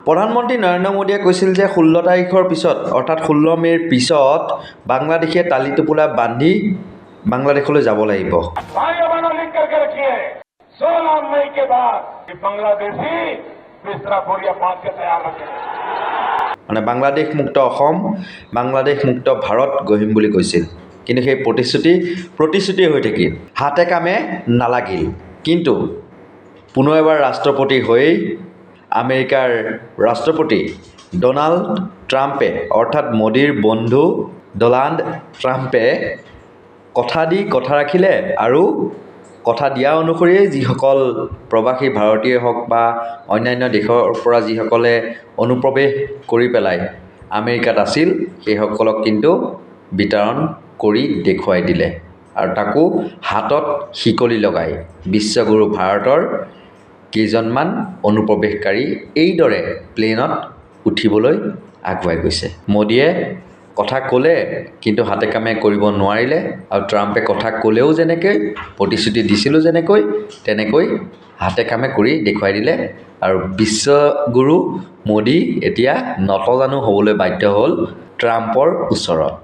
প্ৰধানমন্ত্ৰী নৰেন্দ্ৰ মোদীয়ে কৈছিল যে 16 তাৰিখৰ পিছত অৰ্থাৎ 16 মে'ৰ পিছত বাংলাদেশে তালি টোপোলা বান্ধি বাংলাদেশলৈ যাব লাগিব। মানে বাংলাদেশ মুক্ত অসম, বাংলাদেশ মুক্ত ভাৰত গঢ়িম বুলি কৈছিল। কিন্তু সেই প্ৰতিশ্ৰুতি হৈ থাকিল, হাতে কামে নালাগিল। কিন্তু পুনৰ এবাৰ ৰাষ্ট্ৰপতি হৈ আমেৰিকাৰ ৰাষ্ট্ৰপতি ডনাল্ড ট্ৰাম্পে অৰ্থাৎ মোদীৰ বন্ধু ডনাল্ড ট্ৰাম্পে কথা দি কথা ৰাখিলে আৰু কথা দিয়া অনুসৰিয়ে যিসকল প্ৰবাসী ভাৰতীয় হওক বা অন্যান্য দেশৰ পৰা যিসকলে অনুপ্ৰৱেশ কৰি পেলাই আমেৰিকাত আছিল সেইসকলক কিন্তু বিতৰণ কৰি দেখুৱাই দিলে আৰু তাকো হাতত শিকলি লগাই বিশ্বগুৰু ভাৰতৰ কেইজনমান অনুপ্ৰৱেশকাৰী এইদৰে প্লেনত উঠিবলৈ আগুৱাই গৈছে। মোদীয়ে কথা ক'লে কিন্তু হাতে কামে কৰিব নোৱাৰিলে আৰু ট্ৰাম্পে কথা ক'লেও যেনেকৈ প্ৰতিশ্ৰুতি দিছিলোঁ তেনেকৈ হাতে কামে কৰি দেখুৱাই দিলে আৰু বিশ্বগুৰু মোদী এতিয়া নতজানু হ'বলৈ বাধ্য হ'ল ট্ৰাম্পৰ ওচৰত।